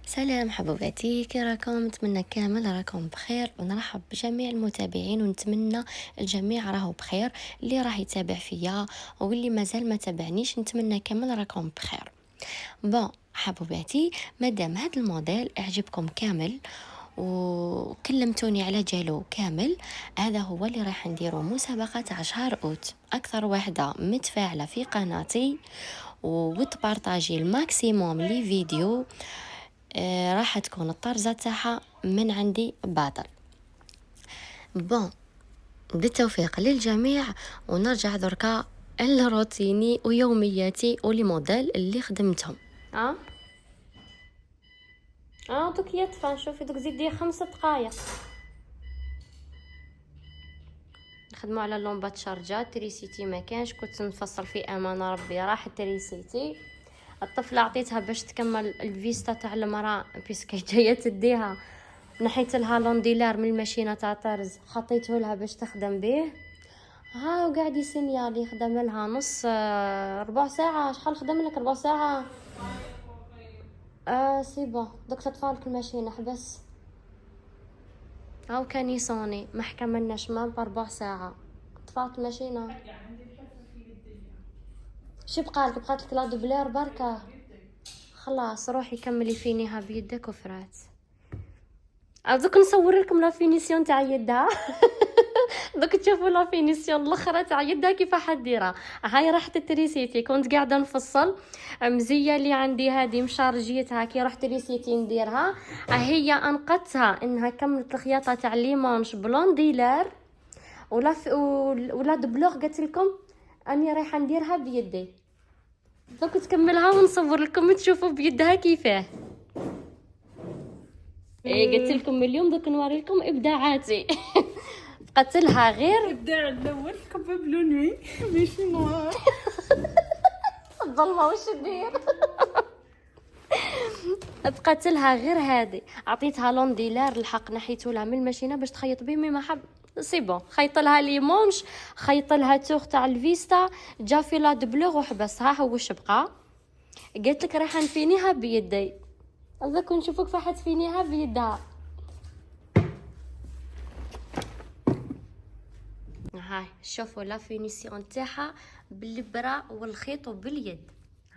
سلام حبوباتي، كي راكم؟ نتمنى كامل راكم بخير ونرحب بجميع المتابعين ونتمنى الجميع راهو بخير. اللي راه يتابع فيا واللي مازال ما تابعنيش نتمنى كامل راكم بخير. بون حبوباتي، مادام هاد الموديل اعجبكم كامل وكلمتوني على جالو كامل، هذا هو اللي راح نديرو مسابقة تاع شهر اوت. اكثر وحدة متفاعلة في قناتي وتبارطاجي الماكسيموم لي فيديو راح تكون الطرزة تاعها من عندي باطل. بون، بالتوفيق للجميع، ونرجع دركا الروتيني ويومياتي ولي موديل اللي خدمتهم. دوك يطفى، شوفي دوك زيدي 5 دقايق. نخدموا على لومبات شارجات، تريسيتي ما كانش، كنت نفصل في امان ربي راح تريسيتي. الطفله عطيتها باش تكمل الفيستا تاع المراه بيسكي جايه تديها، نحيت لها لونديلار من الماشينه تاع طرز حطيته لها باش تخدم به. ها وقاعد يسنيالي خدم لها نص ربع ساعه. شحال خدم لك؟ ربع ساعه. سي بون، دوك تطفالك الماشينه حبس. هاو كان يصوني ما حكملناش ما بربع ساعه طفات الماشينه. شو بقالك؟ بقاتلك لا دوبلير بركه. خلاص روحي كملي فينيها بيدك وفرات. دوك نصور لكم لا فينيسيون تاع يدها. دوك تشوفوا لا فينيسيون الاخرى تاع يدها كيف حديرها. هاي راح تريسيتي، كنت قاعده نفصل مزيه اللي عندي هذه مشارجيتها، كي رحت ريسيتي نديرها هي انقذتها انها كملت الخياطه تاع ليمونش بلونديلر ولا دبلوغ. قلت لكم اني رايحه نديرها بيدي، دوك تكملها ونصور لكم تشوفوا بيدها كيفاه. ايه قلت لكم اليوم دوك نوري لكم ابداعاتي. بقات لها غير الابداع الاول كباب لو نوي ماشي نوار. الظلمه وش ندير. بقات لها غير هذه، عطيتها لونديلار الحق نحيته لها من الماشينه باش تخيط به مي ما حب. سي بون، خيط لها ليمونش، خيط لها توخ تاع الفيستا، جا في لا دبلوغ وحبس. ها هو واش بقى. قلت لك راح نفينيها بيدي، هذاك نشوفك فاحت فينيها بيدها. هاي شوفوا لا فينيسيون تاعها بالبرا والخيط وباليد.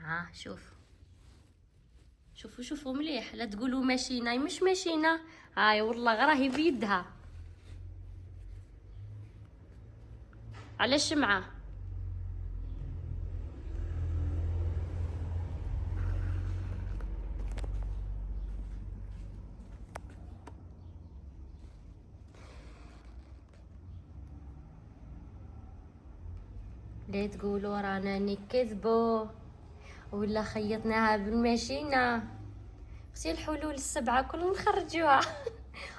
ها شوفوا مليح، لا تقولوا ماشينه مش ماشينه. هاي والله راهي بيدها على الشمعه. لا تقولوا رانا نكذبوا ولا خيطناها بالماشينه. اختي الحلول السبعه كل نخرجوها.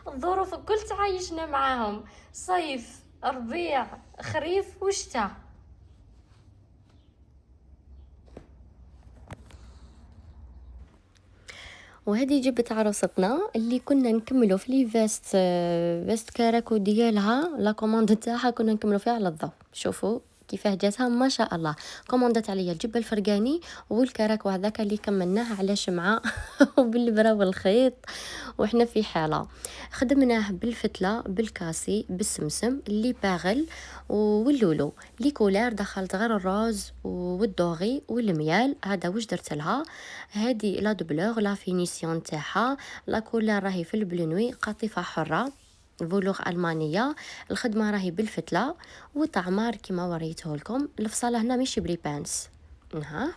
الظروف الكل تعايشنا معاهم، صيف ربيع خريف وشتاء. وهذه جبت عروستنا اللي كنا نكملوا في لي فيست كاراكو ديالها. لا كوموند تاعها كنا نكملوا فيها على الضوء. شوفوا كيفاه جاتها ما شاء الله. كوموندات عليا الجبه الفرقاني والكراكو هذاك اللي كملناه على شمعه وبالبرا والخيط وحنا في حاله. خدمناه بالفتله بالكاسي بالسمسم اللي باغل واللولو لي كولار. دخلت غير الروز والدوغي والميال. هذا واش درت لها. هذه لا دوبلوغ لا فينيسيون تاعها. لا كولار راهي في البلونوي قطيفه حره فولوغ المانيه. الخدمه راهي بالفتله وطعمار كما وريته لكم. الفصاله هنا ماشي بري بانس ها.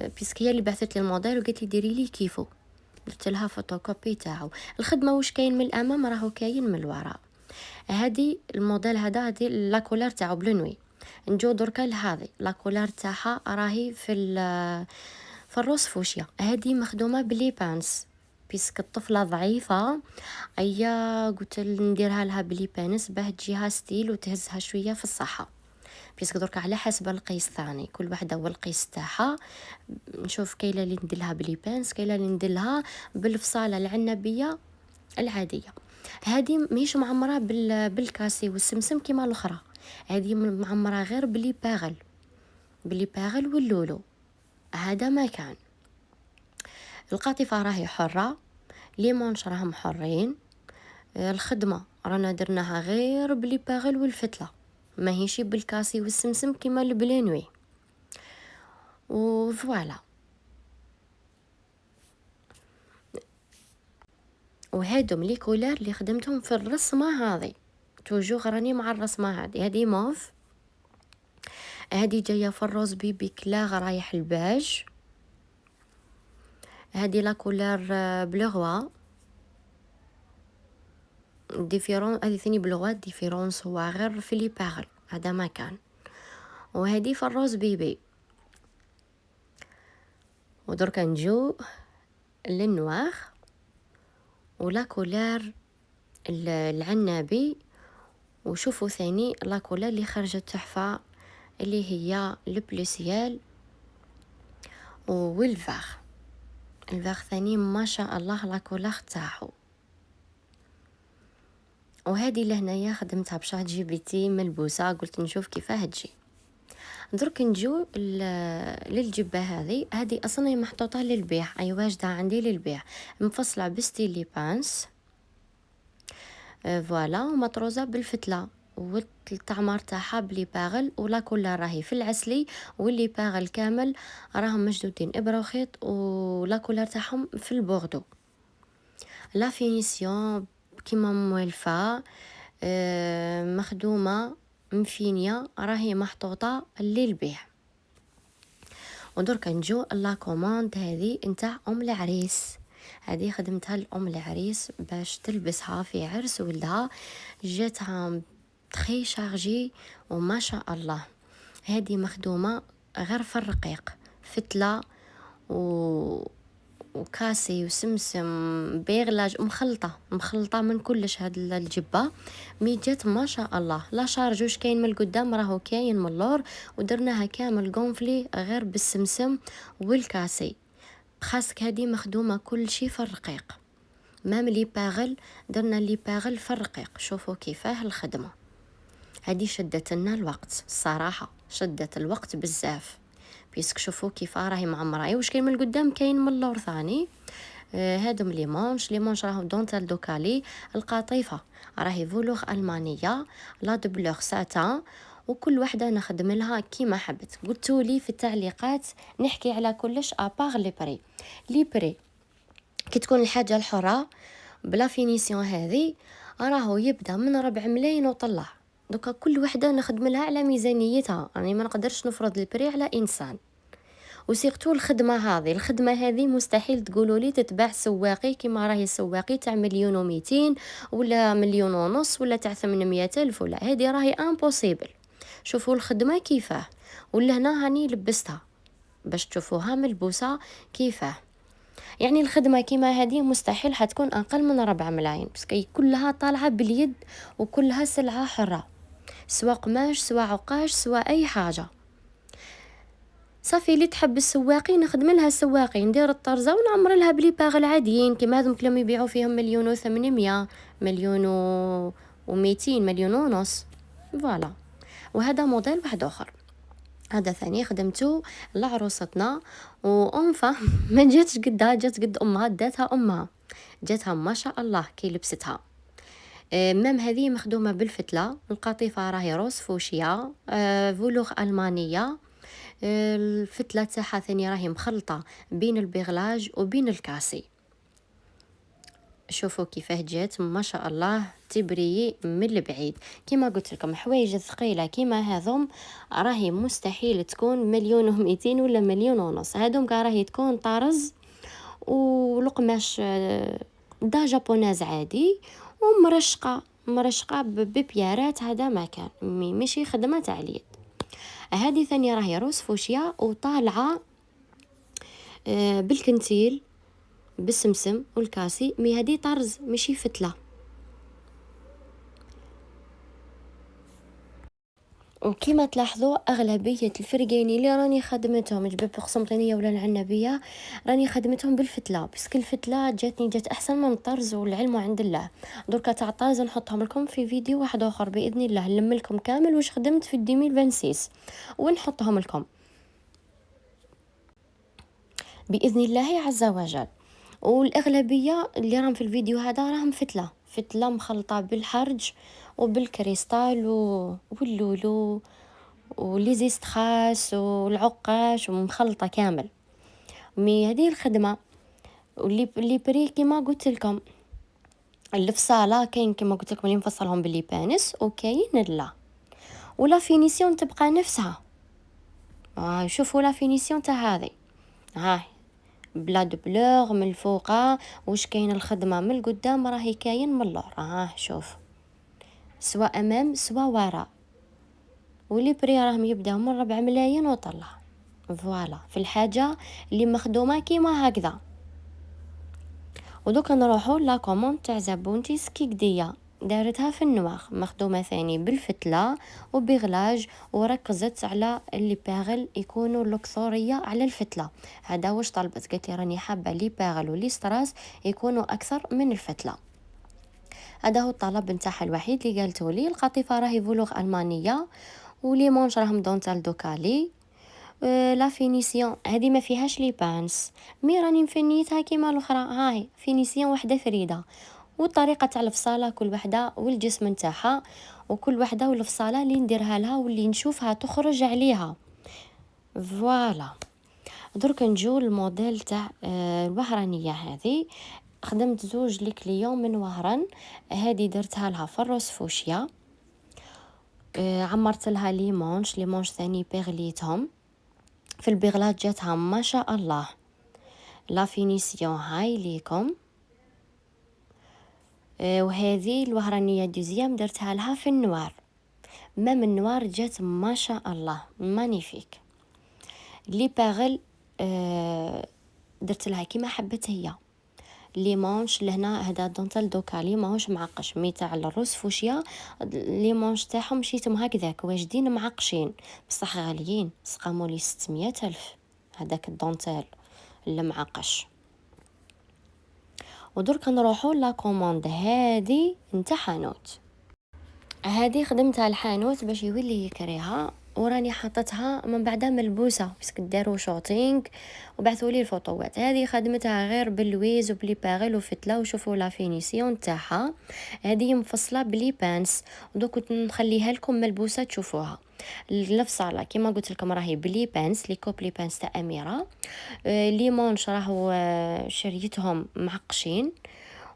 بيسكي هي اللي بعثت لي الموديل وقالت لي ديري لي كيفو. درت لها فوتوكوبي تاعو. الخدمه واش كاين من الامام راهو كاين من الوراء. هذه الموديل هذه لا كولار تاعو بلونوي. نجو دركا لهذه لا كولار تاعها راهي في الروس فوشيا. هذه مخدومه بلي بانس بيسك الطفله ضعيفه. ايا قلت نديرها لها بلي بانس باه تجيها ستيل وتهزها شويه في الصحه. بيسك درك على حسب القيس ثاني، كل وحده والقيس تاعها. نشوف كايله اللي نديرها بلي بانس، كايله اللي نديرها بالفصاله العنبيه العاديه. هذه ماهيش معمره بالكاسي والسمسم كيما الاخرى. هذه معمره غير بلي باغل واللولو. هذا ما كان. القاطفة راهي حرة، لي مونش راهم حرين. الخدمة رانا درناها غير بلي باغل والفتلة، ماهيش بالكاسي والسمسم كيما البلانوي. وفوالا، وهادم لي كولار اللي خدمتهم في الرسمة هذه، توجو راني مع الرسمة هذه موف، هذه جايه في الروز بيبي كلاغ رايح الباج، هذه لا كولار بلو ديفيرون، هذه ثاني بلغوات ديفيرونس هو غير في لي باغل هذا ما كان. وهذه في الروز بيبي. ودرك نجو للنواغ ولا كولار العنابي. وشوفوا ثاني لا كولار اللي خرجت تحفة اللي هي البلوسيال والفاغ. الفاغ ثاني ما شاء الله لا كولار تاعو. وهذه لهنايا خدمتها بشات جي بي تي ملبوسه، قلت نشوف كيفاه تجي. درك نجو للجبه هذه اصلا هي محطوطه للبيع، اي واجده عندي للبيع، مفصله بستيلي بانس فوالا، ومطروزه بالفتله، والطعمار تاعها بلي باغل، ولا كلها راهي في العسلي، واللي باغل كامل راهم مشدودين ابره وخيط، ولا كولار تاعهم في البوردو. لا فينيسيون كيما موالفه، مخدومه مفينيه، راهي محطوطه للبيع. ودرك نجو لا كوموند هذه نتاع ام العريس، هذه خدمتها لام العريس باش تلبسها في عرس ولدها، جاتها تري شارجي وما شاء الله. هذه مخدومه غير في الرقيق، فتله وكاسي وسمسم بيغلاج، مخلطه من كلش. هاد الجبه مي جات ما شاء الله، لا شارج واش كاين من القدام راهو كاين من اللور، ودرناها كامل غونفلي غير بالسمسم والكاسي. خاصك هذه مخدومه كل شيء في الرقيق، مام لي باغل درنا لي باغل في الرقيق. شوفوا كيفاه الخدمه هذه شدت لنا الوقت، الصراحه شدت الوقت بزاف، بيسك شوفوا كيف راهي معمره. واش كاين من القدام كاين من اللور ثاني. هادم لي مونش راهو دونتال دوكالي. القطيفه راهي فولوغ المانيه لا دبلوغ ساتان، وكل وحده نخدم لها كيما حبت. قلتوا لي في التعليقات نحكي على كلش ابار لي بري كي تكون الحاجه الحره بلا فينيسيون هذه راهو يبدا من 4 ملايين وطلع. دوكا كل وحده نخدم لها على ميزانيتها، راني ما نقدرش نفرض البري على انسان. وسيرتو الخدمه هذه مستحيل تقولوا لي تتباع سواقي كيما راهي السواقي تاع 1,200,000 ولا 1,500,000 ولا تاع 800,000، ولا هذه راهي امبوسيبل. شوفوا الخدمه كيفاه، ولا هنا هاني لبستها باش تشوفوها ملبوسه كيفاه. يعني الخدمه كيما هذه مستحيل حتكون اقل من 4 ملايين، بس كلها طالعه باليد وكلها سلعه حره، سواء قماش سواء عقاش سواء اي حاجه. صافي اللي تحب السواقي نخدم لها السواقي، ندير الطرزه ونعمر لها بلي باغل عاديين كيما هذوك اللي يبيعوا فيهم 1,800,000 1,200,000 1,500,000 فوالا. وهذا موديل واحد اخر، هذا ثاني خدمته لعروستنا وانفا ما جاتش قدها، جات قد امها، داتها امها جاتها ما شاء الله كي لبستها. مام هذه مخدومه بالفتله، القطيفه راهي روز فوشيا فولوغ المانيه. الفتله تاعها ثاني راهي مخلطه بين البيغلاج وبين الكاسي. شوفوا كيفاه جات ما شاء الله تبري من البعيد. كما قلت لكم حوايج ثقيله كيما هذم راهي مستحيل تكون 1,200,000 ولا 1,500,000، هذم راهي تكون طرز ولقماش دا جابوناز عادي، ومرشقه ببيارات، هذا ما كان ماشي خدمه تاع اليد. هذه ثانيه راهي روز فوشيا وطالعه بالكنتيل بالسمسم والكاسي، مي هذه طرز ماشي فتله. وكما تلاحظوا اغلبيه الفرقاني اللي راني خدمتهم جبه قسنطينيه ولا العنبيه راني خدمتهم بالفتله، بس كل فتله جات احسن من الطرز، والعلم عند الله. دركا تاع الطرز نحطهم لكم في فيديو واحد اخر باذن الله، نلم لكم كامل واش خدمت في 2026 ونحطهم لكم. باذن الله عز وجل. والاغلبيه اللي راهم في الفيديو هذا راهم فتله مخلطه بالحرج وبالكريستال واللولو وليزيستخاس والعقاش ومخلطه كامل. مي هذه الخدمه واللي بري كيما قلت لكم، اللي في صاله كاين كيما قلت لكم اللي نفصلهم باللي بانس، وكاين لا. ولا فينيسيون تبقى نفسها. شوفوا لا فينيسيون تاع هذه، ها بلا دبلور من الفوقه، واش كاين الخدمه من القدام راهي كاين من اللور. شوف، سواء امام سواء وراء. واللي بري راهم يبداو من 4 ملايين وطلع. فوالا في الحاجه اللي مخدومه كيما هكذا. ودوك نروحوا لا كوموند تاع زبونتي سكيكديه، دارتها في النواخ، مخدومه ثاني بالفتله وبغلاج، وركزت على اللي باغل يكونوا لوكسوريه على الفتله. هذا واش طلبت، قالت لي راني حابه لي باغل ولي ستراس يكونوا اكثر من الفتله. هذا هو الطلب نتاعها الوحيد اللي قالته لي. القطيفه راهي فولوغ المانيه، ولي مونش راهم دونتال دوكالي. لا فينيسيون هذه ما فيهاش لي بانس، مي راني مفنيتها كيما الاخرى. هاي فينيسيون وحده فريده، والطريقه تاع الفصاله كل وحده والجسم نتاعها، وكل وحده والفصاله اللي نديرها لها واللي نشوفها تخرج عليها. فوالا درك نجو الموديل تاع الوهرانيه. هذه خدمت زوج لكليون من وهران. هذه درتها لها في الروس فوشيا، عمرت لها لي مونش ثاني بيغليتهم في البغلات، جاتها ما شاء الله. لا فينيسيون هاي ليكم. وهذه الوهرانية دوزيام درتها لها في النوار، ما من النوار جات ما شاء الله مانيفيك. لي باغل درت لها كيما حبت هي. لي مونش لهنا هذا دونتال دوكالي ماهوش معقش، مي تاع الروس فوشيا لي مونش تاعهم مشيتهم هكذاك واجدين معقشين، بصح غاليين، سقاموا لي 600 ألف هذاك الدونتال اللي معقش. ودرك نروحوا لا كوموند هذه نتاع حانوت. هذه خدمتها الحانوت باش يولي يكريها، وراني حطتها من بعدها ملبوسه باسكو داروا شوتينغ وبعثوا لي الفوطوات. هذه خدمتها غير باللويز وبلي باغل وفتله، وشوفوا لا فينيسيون تاعها. هذه مفصله بلي بانس، دوك نخليها لكم ملبوسه تشوفوها. الفصاله كيما قلت لكم راهي بلي بانس، لي كوب لي بانس تاع اميره. لي مونش راهو شريتهم معقشين،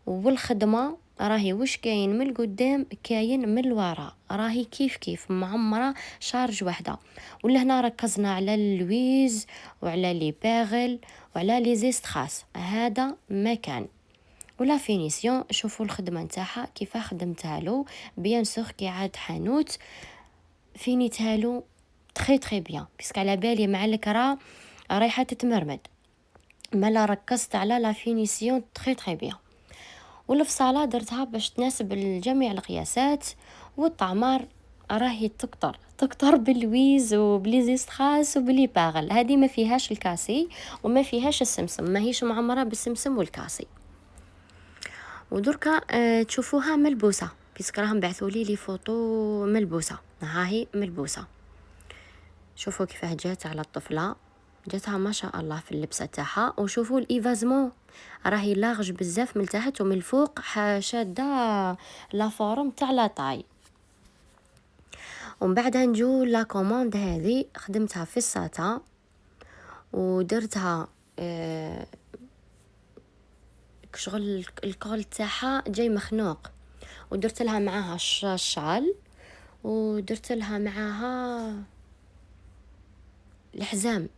والخدمه راهي وش كاين من القدام كاين من الوراء، راهي كيف معمره شارج وحده. ولهنا ركزنا على اللويز وعلى لي باغل وعلى لي زيستخاس، هذا مكان. ولا فينيسيون شوفوا الخدمه نتاعها كيف خدمتها له. بيان سور كي عاد حانوت فينيتها له تري بيان، باسكو على بالي مع الكرا رايحه تتمرمد، مالا ركزت على لا فينيسيون تري بيان. والفصاله درتها باش تناسب جميع القياسات، والطعمار راهي تكتر باللويز وبليزيستخاس وبلي باغل. هذه ما فيهاش الكاسي وما فيهاش السمسم، ما هيش معمره بالسمسم والكاسي. ودركا تشوفوها ملبوسه باسكو راهم بعثوا لي فوطو ملبوسه. ها هي ملبوسه، شوفوا كيفاه جات على الطفله، جاتها ما شاء الله في اللبسه تاعها. وشوفوا الايفازمون راهي لاغج بزاف من تحت ومن الفوق، شاده لا فورم تاع لا طاي. ومن بعد نجو لا كوموند هذه خدمتها في الساتا، ودرتها شغل الكول تاعها جاي مخنوق، ودرت لها معاها الشال، ودرت لها معاها الحزام